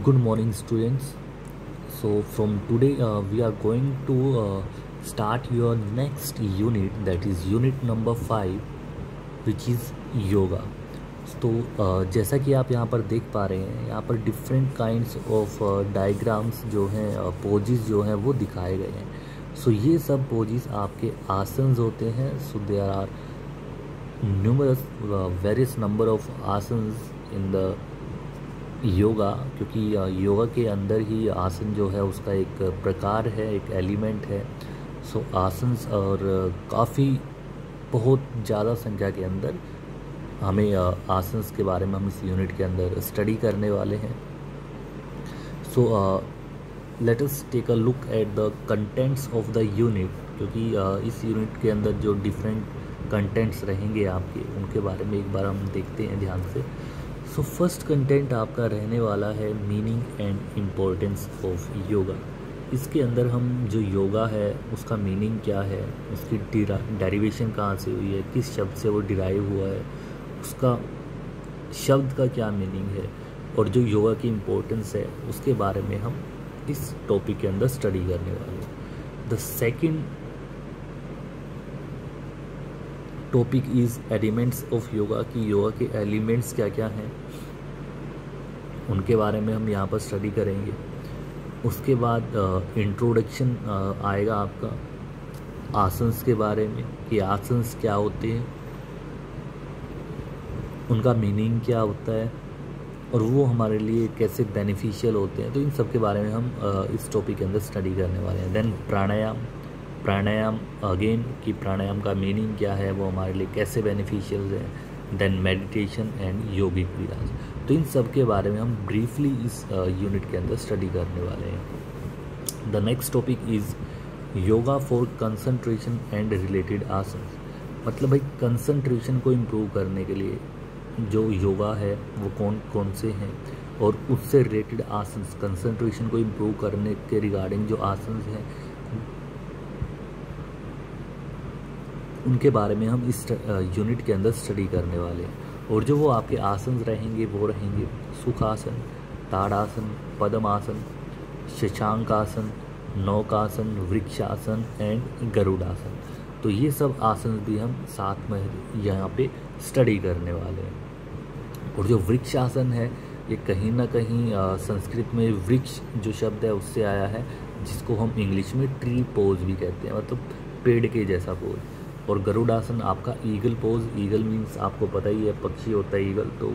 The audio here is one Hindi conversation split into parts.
Good morning, students. So from today, we are going to start your next unit, that is unit number 5, which is yoga. तो जैसा कि आप यहाँ पर देख पा रहे हैं, यहाँ पर डिफरेंट काइंड्स ऑफ डायग्राम्स जो हैं, पोजेस जो हैं वो दिखाए गए हैं. सो ये सब पोजेस आपके आसन्स होते हैं. So there are numerous various number of asanas in the yoga, क्योंकि योगा के अंदर ही आसन जो है उसका एक प्रकार है, एक एलिमेंट है. सो आसन्स और काफ़ी बहुत ज़्यादा संख्या के अंदर हमें आसन्स के बारे में हम इस यूनिट के अंदर स्टडी करने वाले हैं. So let us take a look at the contents of the unit, क्योंकि इस यूनिट के अंदर जो डिफरेंट कंटेंट्स रहेंगे आपके, उनके बारे में एक बार हम देखते हैं ध्यान से. सो फर्स्ट कंटेंट आपका रहने वाला है meaning and importance of yoga. इसके अंदर हम जो योगा है उसका मीनिंग क्या है, उसकी डेरिवेशन कहाँ से हुई है, किस शब्द से वो डिराइव हुआ है, उसका शब्द का क्या मीनिंग है, और जो योगा की इम्पोर्टेंस है उसके बारे में हम इस टॉपिक के अंदर स्टडी करने वाले हैं. The second topic is elements of yoga, कि योगा के एलिमेंट्स क्या क्या हैं उनके बारे में हम यहाँ पर स्टडी करेंगे. उसके बाद इंट्रोडक्शन आएगा आपका आसन्स के बारे में, कि आसन्स क्या होते हैं, उनका मीनिंग क्या होता है, और वो हमारे लिए कैसे बेनिफिशियल होते हैं. तो इन सब के बारे में हम इस टॉपिक के अंदर स्टडी करने वाले हैं. देन प्राणायाम अगेन, कि प्राणायाम का मीनिंग क्या है, वो हमारे लिए कैसे बेनिफिशियल है. देन मेडिटेशन एंड योगिक रियाज. तो इन सब के बारे में हम ब्रीफली इस यूनिट के अंदर स्टडी करने वाले हैं. The next topic is yoga for concentration and related asanas. मतलब भाई कंसंट्रेशन को इम्प्रूव करने के लिए जो योगा है वो कौन कौन से हैं, और उससे रिलेटेड आसन्स, कंसंट्रेशन को इम्प्रूव करने के रिगार्डिंग जो आसन्स हैं उनके बारे में हम इस यूनिट के अंदर स्टडी करने वाले हैं. और जो वो आपके आसन्स रहेंगे वो रहेंगे सुखासन, ताड़ासन, पद्मासन, शशांकासन, नौकासन, वृक्षासन एंड गरुड़ासन. तो ये सब आसन भी हम साथ में यहाँ पे स्टडी करने वाले हैं. और जो वृक्षासन है ये कहीं ना कहीं संस्कृत में वृक्ष जो शब्द है उससे आया है, जिसको हम इंग्लिश में ट्री पोज भी कहते हैं, मतलब पेड़ के जैसा पोज. और गरुड़ासन आपका ईगल पोज, ईगल मीन्स आपको पता ही है पक्षी होता है ईगल, तो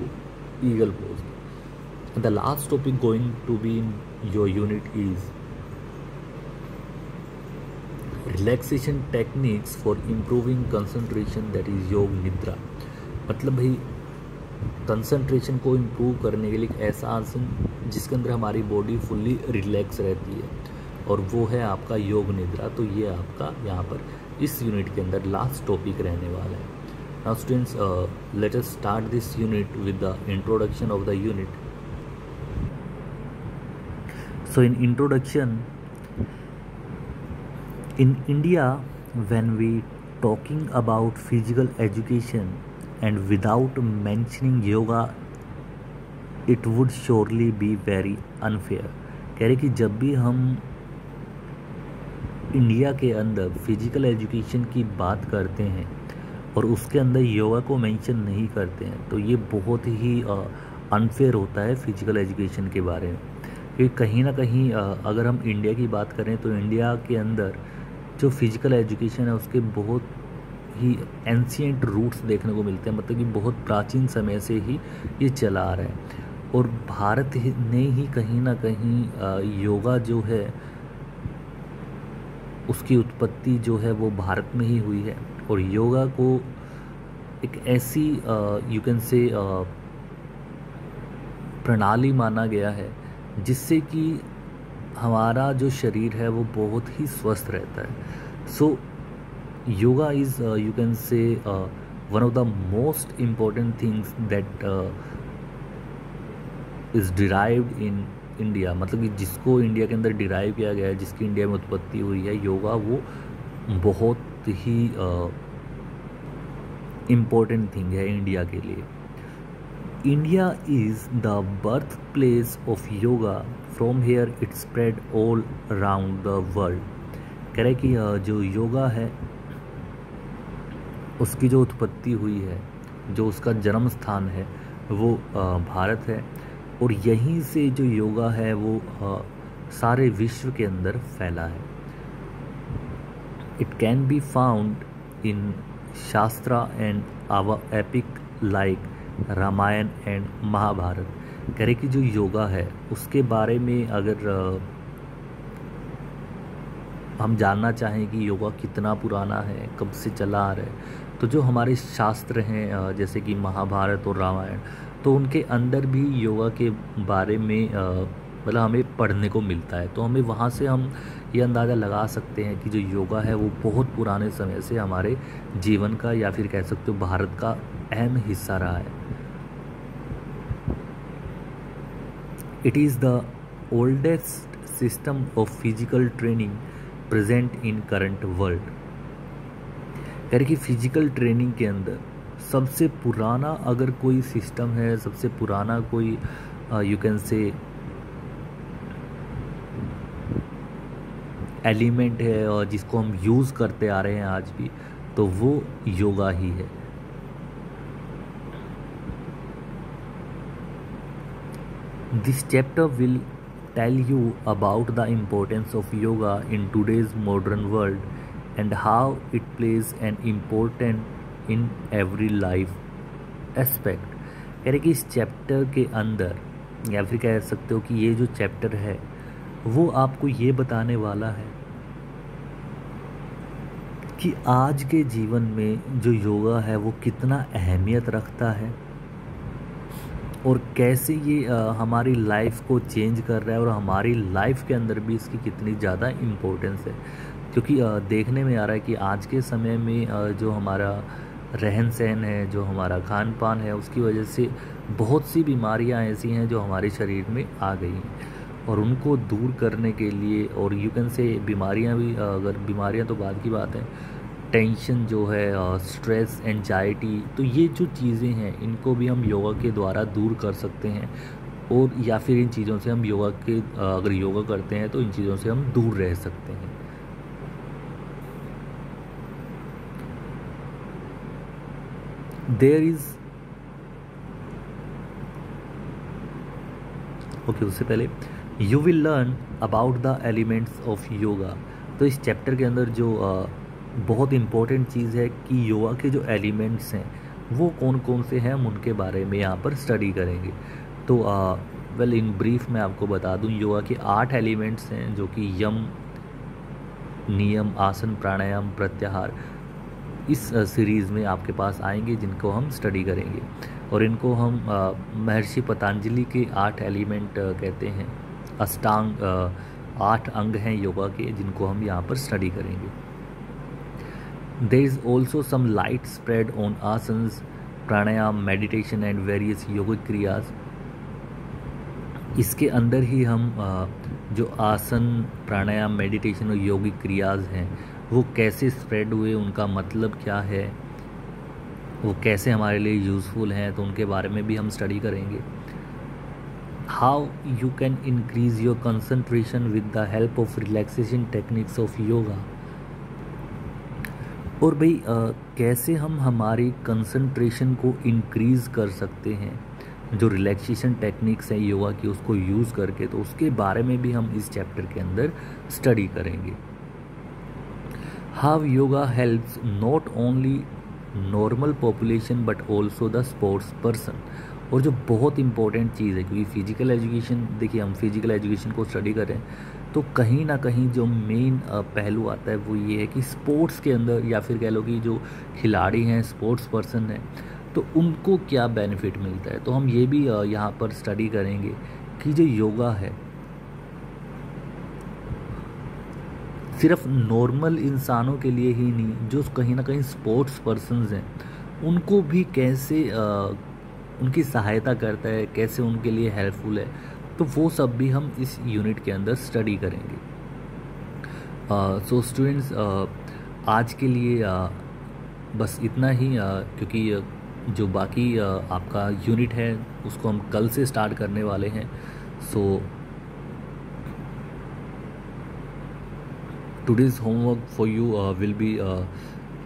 eagle pose. The last topic going to be in your unit is relaxation techniques for improving concentration, that is Yoga Nidra. मतलब भाई कंसंट्रेशन को इम्प्रूव करने के लिए एक ऐसा आसन जिसके अंदर हमारी बॉडी फुल्ली रिलैक्स रहती है, और वो है आपका योग निद्रा. तो ये आपका यहाँ पर इस यूनिट के अंदर लास्ट टॉपिक रहने वाला है. Now students, let us start this unit with the introduction of the unit. So in introduction, in India, when we talking about physical education and without mentioning yoga, it would surely be very unfair. कह रहे कि जब भी हम इंडिया के अंदर फिजिकल एजुकेशन की बात करते हैं और उसके अंदर योगा को मेंशन नहीं करते हैं, तो ये बहुत ही अनफेयर होता है फिजिकल एजुकेशन के बारे में. क्योंकि कहीं ना कहीं अगर हम इंडिया की बात करें तो इंडिया के अंदर जो फिजिकल एजुकेशन है उसके बहुत ही एंशिएंट रूट्स देखने को मिलते हैं, मतलब कि बहुत प्राचीन समय से ही ये चला आ रहा है. और भारत ने ही कहीं ना कहीं योगा जो है उसकी उत्पत्ति जो है वो भारत में ही हुई है. और योगा को एक ऐसी यू कैन से प्रणाली माना गया है जिससे कि हमारा जो शरीर है वो बहुत ही स्वस्थ रहता है. So yoga is you can say one of the most important things that is derived in India. मतलब कि जिसको इंडिया के अंदर डिराइव किया गया है, जिसकी इंडिया में उत्पत्ति हुई है योगा, वो बहुत ही इम्पोर्टेंट थिंग है इंडिया के लिए. India is the birth place of yoga, from here it spread all around the world. कह रहे कि जो योगा है उसकी जो उत्पत्ति हुई है, जो उसका जन्म स्थान है वो भारत है, और यहीं से जो योगा है वो सारे विश्व के अंदर फैला है। It can be found in shastra and our epic like Ramayan and Mahabharat. कह रहे कि जो योगा है उसके बारे में अगर हम जानना चाहें कि योगा कितना पुराना है, कब से चला आ रहा है, तो जो हमारे शास्त्र हैं जैसे कि महाभारत और रामायण, तो उनके अंदर भी योगा के बारे में मतलब हमें पढ़ने को मिलता है। तो हमें वहाँ से हम ये अंदाज़ा लगा सकते हैं कि जो योगा है वो बहुत पुराने समय से हमारे जीवन का, या फिर कह सकते हो भारत का अहम हिस्सा रहा है। It is the oldest system of physical training present in current world. कह रहे कि फिजिकल ट्रेनिंग के अंदर सबसे पुराना अगर कोई सिस्टम है, सबसे पुराना कोई यू कैन से एलिमेंट है और जिसको हम यूज़ करते आ रहे हैं आज भी, तो वो योगा ही है। This chapter will tell you about the importance of yoga in today's modern world and how it plays an important in every life aspect। कह रहे कि इस चैप्टर के अंदर, या फिर कह सकते हो कि ये जो चैप्टर है वो आपको ये बताने वाला है कि आज के जीवन में जो योगा है वो कितना अहमियत रखता है, और कैसे ये हमारी लाइफ को चेंज कर रहा है, और हमारी लाइफ के अंदर भी इसकी कितनी ज़्यादा इम्पोर्टेंस है। क्योंकि देखने में आ रहा है कि आज के समय में जो हमारा रहन सहन है, जो हमारा खान पान है, उसकी वजह से बहुत सी बीमारियां ऐसी हैं जो हमारे शरीर में आ गई हैं, और उनको दूर करने के लिए, और यू कैन से बीमारियां भी, अगर बीमारियां तो बाद की बात है, टेंशन जो है, स्ट्रेस, एंजाइटी, तो ये जो चीज़ें हैं इनको भी हम योगा के द्वारा दूर कर सकते हैं, और या फिर इन चीज़ों से हम योगा के अगर योगा करते हैं तो इन चीज़ों से हम दूर रह सकते हैं। देयर इज ओके, उससे पहले you will learn about the elements of yoga. तो इस चैप्टर के अंदर जो बहुत इम्पोर्टेंट चीज़ है कि योगा के जो एलिमेंट्स हैं वो कौन कौन से हैं, हम उनके बारे में यहाँ पर स्टडी करेंगे। तो वेल इन ब्रीफ मैं आपको बता दूँ, योगा के 8 एलिमेंट्स हैं जो कि यम, नियम, आसन, प्राणायाम, प्रत्याहार, इस सीरीज़ में आपके पास आएंगे, जिनको हम स्टडी करेंगे, और इनको हम महर्षि पतंजलि के 8 एलिमेंट कहते हैं। अष्टांग 8 अंग हैं योगा के, जिनको हम यहाँ पर स्टडी करेंगे। There is also some light spread on asanas, pranayama, meditation and various yogic kriyas. इसके अंदर ही हम जो आसन, प्राणायाम, मेडिटेशन और योगिक क्रियाज हैं वो कैसे स्प्रेड हुए, उनका मतलब क्या है, वो कैसे हमारे लिए यूज़फुल हैं, तो उनके बारे में भी हम स्टडी करेंगे। How you can increase your concentration with the help of relaxation techniques of yoga. और भाई कैसे हम हमारी कंसंट्रेशन को इंक्रीज़ कर सकते हैं जो रिलैक्सेशन टेक्निक्स हैं योगा की, उसको यूज़ करके, तो उसके बारे में भी हम इस चैप्टर के अंदर स्टडी करेंगे। How yoga helps not only normal population but also the sports person. और जो बहुत इंपॉर्टेंट चीज़ है, क्योंकि फिजिकल एजुकेशन, देखिए हम फिजिकल एजुकेशन को स्टडी करें तो कहीं ना कहीं जो मेन पहलू आता है वो ये है कि स्पोर्ट्स के अंदर, या फिर कह लो कि जो खिलाड़ी हैं, स्पोर्ट्स पर्सन हैं, तो उनको क्या बेनिफिट मिलता है। तो हम ये भी यहाँ पर स्टडी करेंगे कि जो योगा है सिर्फ नॉर्मल इंसानों के लिए ही नहीं, जो कहीं ना कहीं स्पोर्ट्स पर्सन्स हैं उनको भी कैसे उनकी सहायता करता है, कैसे उनके लिए हेल्पफुल है, तो वो सब भी हम इस यूनिट के अंदर स्टडी करेंगे। सो स्टूडेंट्स, आज के लिए बस इतना ही, क्योंकि जो बाकी आपका यूनिट है उसको हम कल से स्टार्ट करने वाले हैं। सो today's homework for you will be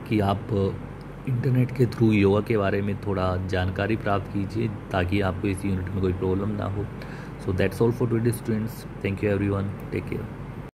कि आप इंटरनेट के थ्रू योगा के बारे में थोड़ा जानकारी प्राप्त कीजिए ताकि आपको इस यूनिट में कोई प्रॉब्लम ना हो। So that's all for today students. Thank you everyone, take care.